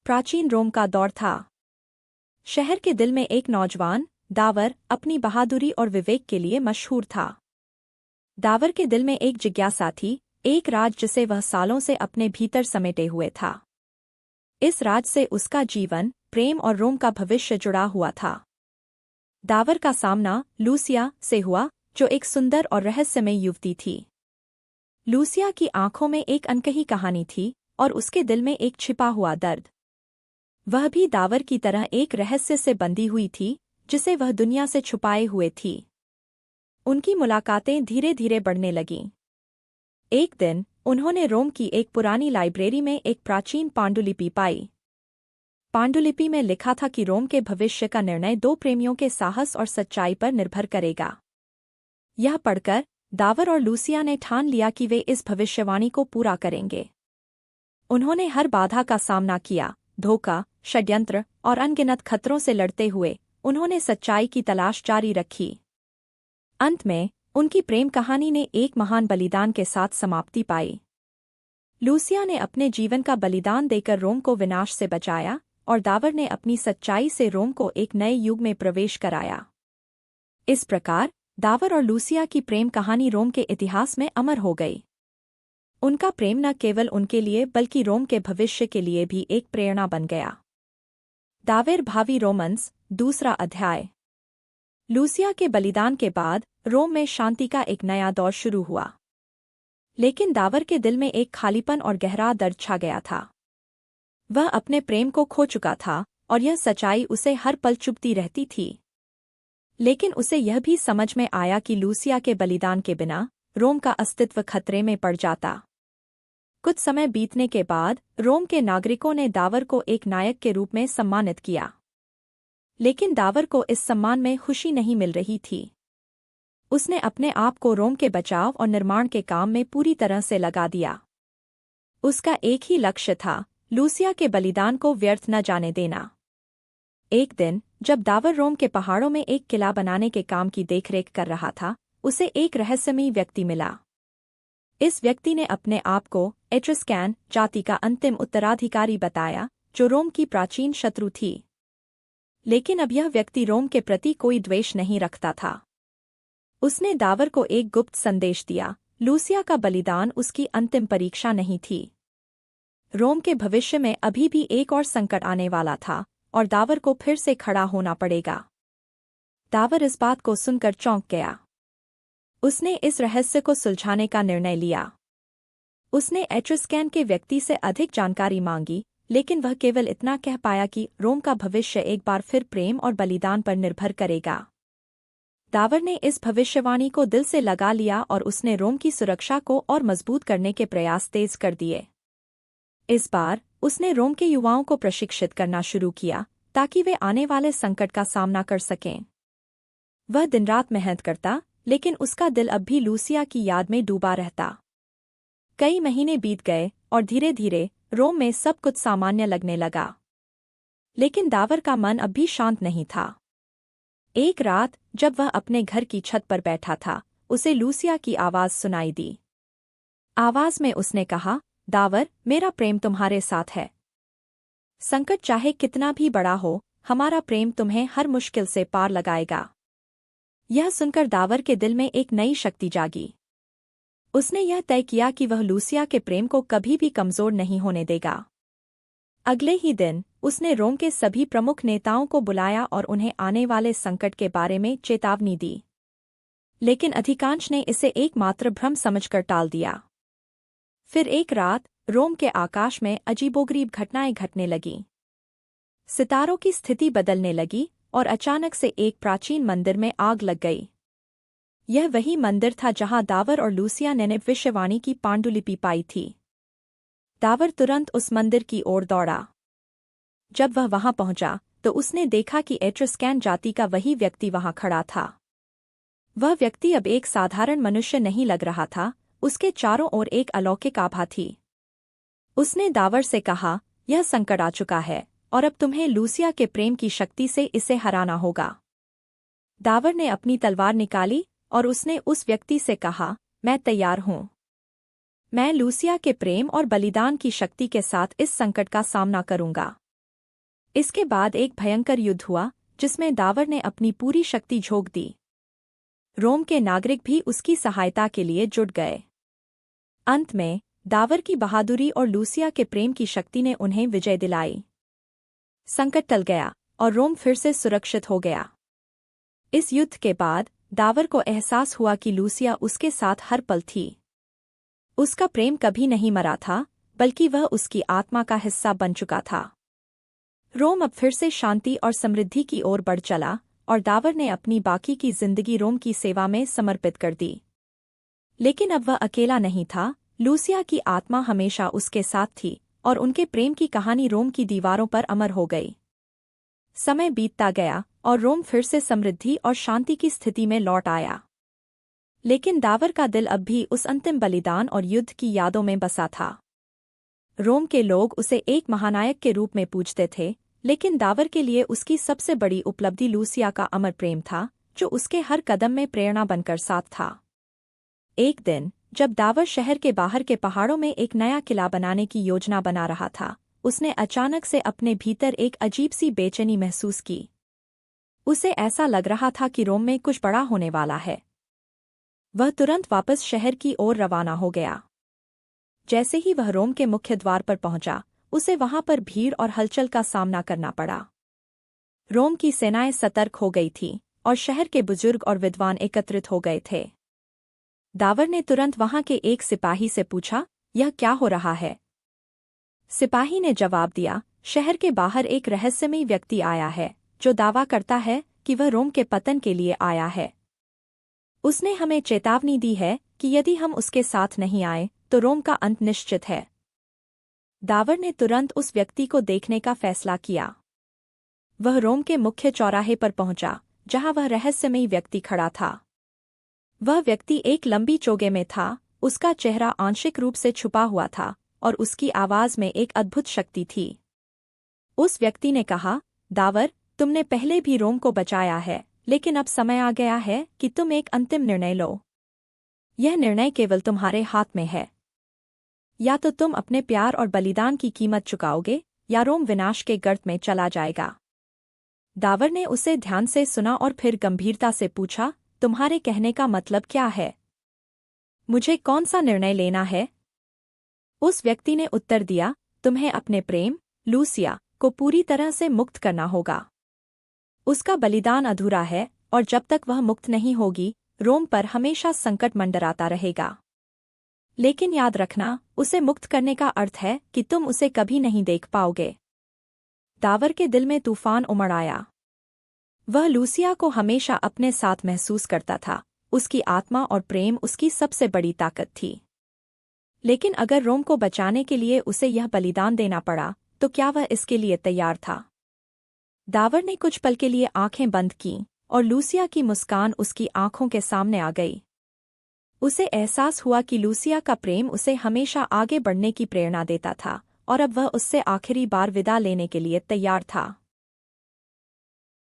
प्राचीन रोम का दौर था। शहर के दिल में एक नौजवान, दावर, अपनी बहादुरी और विवेक के लिए मशहूर था। दावर के दिल में एक जिज्ञासा थी, एक राज जिसे वह सालों से अपने भीतर समेटे हुए था। इस राज से उसका जीवन, प्रेम और रोम का भविष्य जुड़ा हुआ था। दावर का सामना लूसिया से हुआ, जो एक सुंदर और रहस्यमय युवती थी। लूसिया की आंखों में एक अनकही कहानी थी और उसके दिल में एक छिपा हुआ दर्द। वह भी दावर की तरह एक रहस्य से बंधी हुई थी, जिसे वह दुनिया से छुपाए हुए थी। उनकी मुलाकातें धीरे धीरे बढ़ने लगीं। एक दिन उन्होंने रोम की एक पुरानी लाइब्रेरी में एक प्राचीन पांडुलिपि पाई। पांडुलिपि में लिखा था कि रोम के भविष्य का निर्णय दो प्रेमियों के साहस और सच्चाई पर निर्भर करेगा। यह पढ़कर दावर और लूसिया ने ठान लिया कि वे इस भविष्यवाणी को पूरा करेंगे। उन्होंने हर बाधा का सामना किया, धोखा, षड्यंत्र और अनगिनत खतरों से लड़ते हुए उन्होंने सच्चाई की तलाश जारी रखी। अंत में उनकी प्रेम कहानी ने एक महान बलिदान के साथ समाप्ति पाई। लूसिया ने अपने जीवन का बलिदान देकर रोम को विनाश से बचाया और दावर ने अपनी सच्चाई से रोम को एक नए युग में प्रवेश कराया। इस प्रकार दावर और लूसिया की प्रेम कहानी रोम के इतिहास में अमर हो गई। उनका प्रेम न केवल उनके लिए बल्कि रोम के भविष्य के लिए भी एक प्रेरणा बन गया। दावर भावी रोमन्स, दूसरा अध्याय। लूसिया के बलिदान के बाद रोम में शांति का एक नया दौर शुरू हुआ। लेकिन दावर के दिल में एक खालीपन और गहरा दर्द छा गया था। वह अपने प्रेम को खो चुका था और यह सच्चाई उसे हर पल चुभती रहती थी। लेकिन उसे यह भी समझ में आया कि लूसिया के बलिदान के बिना रोम का अस्तित्व खतरे में पड़ जाता। कुछ समय बीतने के बाद रोम के नागरिकों ने दावर को एक नायक के रूप में सम्मानित किया। लेकिन दावर को इस सम्मान में खुशी नहीं मिल रही थी। उसने अपने आप को रोम के बचाव और निर्माण के काम में पूरी तरह से लगा दिया। उसका एक ही लक्ष्य था, लूसिया के बलिदान को व्यर्थ न जाने देना। एक दिन जब दावर रोम के पहाड़ों में एक किला बनाने के काम की देखरेख कर रहा था, उसे एक रहस्यमयी व्यक्ति मिला। इस व्यक्ति ने अपने आप को एट्रस्कैन जाति का अंतिम उत्तराधिकारी बताया, जो रोम की प्राचीन शत्रु थी। लेकिन अब यह व्यक्ति रोम के प्रति कोई द्वेष नहीं रखता था। उसने दावर को एक गुप्त संदेश दिया, लूसिया का बलिदान उसकी अंतिम परीक्षा नहीं थी। रोम के भविष्य में अभी भी एक और संकट आने वाला था और दावर को फिर से खड़ा होना पड़ेगा। दावर इस बात को सुनकर चौंक गया। उसने इस रहस्य को सुलझाने का निर्णय लिया। उसने एट्रस्कैन के व्यक्ति से अधिक जानकारी मांगी, लेकिन वह केवल इतना कह पाया कि रोम का भविष्य एक बार फिर प्रेम और बलिदान पर निर्भर करेगा। दावर ने इस भविष्यवाणी को दिल से लगा लिया और उसने रोम की सुरक्षा को और मजबूत करने के प्रयास तेज कर दिए। इस बार उसने रोम के युवाओं को प्रशिक्षित करना शुरू किया ताकि वे आने वाले संकट का सामना कर सकें। वह दिन रात मेहनत करता, लेकिन उसका दिल अब भी लूसिया की याद में डूबा रहता। कई महीने बीत गए और धीरे धीरे रोम में सब कुछ सामान्य लगने लगा। लेकिन दावर का मन अब भी शांत नहीं था। एक रात जब वह अपने घर की छत पर बैठा था, उसे लूसिया की आवाज सुनाई दी। आवाज में उसने कहा, दावर, मेरा प्रेम तुम्हारे साथ है। संकट चाहे कितना भी बड़ा हो, हमारा प्रेम तुम्हें हर मुश्किल से पार लगाएगा। यह सुनकर दावर के दिल में एक नई शक्ति जागी। उसने यह तय किया कि वह लूसिया के प्रेम को कभी भी कमजोर नहीं होने देगा। अगले ही दिन उसने रोम के सभी प्रमुख नेताओं को बुलाया और उन्हें आने वाले संकट के बारे में चेतावनी दी। लेकिन अधिकांश ने इसे एकमात्र भ्रम समझकर टाल दिया। फिर एक रात रोम के आकाश में अजीबोगरीब घटनाएं घटने लगीं। सितारों की स्थिति बदलने लगी और अचानक से एक प्राचीन मंदिर में आग लग गई। यह वही मंदिर था जहां दावर और लूसिया ने भविष्यवाणी की पांडुलिपि पाई थी। दावर तुरंत उस मंदिर की ओर दौड़ा। जब वह वहां पहुंचा तो उसने देखा कि एट्रस्कैन जाति का वही व्यक्ति वहां खड़ा था। वह व्यक्ति अब एक साधारण मनुष्य नहीं लग रहा था, उसके चारों ओर एक अलौकिक आभा थी। उसने दावर से कहा, यह संकट आ चुका है और अब तुम्हें लूसिया के प्रेम की शक्ति से इसे हराना होगा। दावर ने अपनी तलवार निकाली और उसने उस व्यक्ति से कहा, मैं तैयार हूं। मैं लूसिया के प्रेम और बलिदान की शक्ति के साथ इस संकट का सामना करूंगा। इसके बाद एक भयंकर युद्ध हुआ जिसमें दावर ने अपनी पूरी शक्ति झोंक दी। रोम के नागरिक भी उसकी सहायता के लिए जुट गए। अंत में दावर की बहादुरी और लूसिया के प्रेम की शक्ति ने उन्हें विजय दिलाई। संकट टल गया और रोम फिर से सुरक्षित हो गया। इस युद्ध के बाद दावर को एहसास हुआ कि लूसिया उसके साथ हर पल थी। उसका प्रेम कभी नहीं मरा था, बल्कि वह उसकी आत्मा का हिस्सा बन चुका था। रोम अब फिर से शांति और समृद्धि की ओर बढ़ चला और दावर ने अपनी बाकी की जिंदगी रोम की सेवा में समर्पित कर दी। लेकिन अब वह अकेला नहीं था, लूसिया की आत्मा हमेशा उसके साथ थी और उनके प्रेम की कहानी रोम की दीवारों पर अमर हो गई। समय बीतता गया और रोम फिर से समृद्धि और शांति की स्थिति में लौट आया। लेकिन दावर का दिल अब भी उस अंतिम बलिदान और युद्ध की यादों में बसा था। रोम के लोग उसे एक महानायक के रूप में पूजते थे, लेकिन दावर के लिए उसकी सबसे बड़ी उपलब्धि लूसिया का अमर प्रेम था, जो उसके हर कदम में प्रेरणा बनकर साथ था। एक दिन जब दावर शहर के बाहर के पहाड़ों में एक नया किला बनाने की योजना बना रहा था, उसने अचानक से अपने भीतर एक अजीब सी बेचैनी महसूस की। उसे ऐसा लग रहा था कि रोम में कुछ बड़ा होने वाला है। वह तुरंत वापस शहर की ओर रवाना हो गया। जैसे ही वह रोम के मुख्य द्वार पर पहुंचा, उसे वहां पर भीड़ और हलचल का सामना करना पड़ा। रोम की सेनाएं सतर्क हो गई थीं और शहर के बुजुर्ग और विद्वान एकत्रित हो गए थे। दावर ने तुरंत वहां के एक सिपाही से पूछा, यह क्या हो रहा है? सिपाही ने जवाब दिया, शहर के बाहर एक रहस्यमयी व्यक्ति आया है, जो दावा करता है कि वह रोम के पतन के लिए आया है। उसने हमें चेतावनी दी है कि यदि हम उसके साथ नहीं आए तो रोम का अंत निश्चित है। दावर ने तुरंत उस व्यक्ति को देखने का फैसला किया। वह रोम के मुख्य चौराहे पर पहुंचा, जहां वह रहस्यमयी व्यक्ति खड़ा था। वह व्यक्ति एक लंबी चोगे में था, उसका चेहरा आंशिक रूप से छुपा हुआ था और उसकी आवाज में एक अद्भुत शक्ति थी। उस व्यक्ति ने कहा, दावर, तुमने पहले भी रोम को बचाया है, लेकिन अब समय आ गया है कि तुम एक अंतिम निर्णय लो। यह निर्णय केवल तुम्हारे हाथ में है। या तो तुम अपने प्यार और बलिदान की कीमत चुकाओगे, या रोम विनाश के गर्त में चला जाएगा। दावर ने उसे ध्यान से सुना और फिर गंभीरता से पूछा, तुम्हारे कहने का मतलब क्या है? मुझे कौन सा निर्णय लेना है? उस व्यक्ति ने उत्तर दिया, तुम्हें अपने प्रेम, लूसिया, को पूरी तरह से मुक्त करना होगा। उसका बलिदान अधूरा है और जब तक वह मुक्त नहीं होगी, रोम पर हमेशा संकट मंडराता रहेगा। लेकिन याद रखना, उसे मुक्त करने का अर्थ है कि तुम उसे कभी नहीं देख पाओगे। दावर के दिल में तूफान उमड़ आया। वह लूसिया को हमेशा अपने साथ महसूस करता था, उसकी आत्मा और प्रेम उसकी सबसे बड़ी ताकत थी। लेकिन अगर रोम को बचाने के लिए उसे यह बलिदान देना पड़ा, तो क्या वह इसके लिए तैयार था? दावर ने कुछ पल के लिए आंखें बंद कीं और लूसिया की मुस्कान उसकी आंखों के सामने आ गई। उसे एहसास हुआ कि लूसिया का प्रेम उसे हमेशा आगे बढ़ने की प्रेरणा देता था और अब वह उससे आखिरी बार विदा लेने के लिए तैयार था।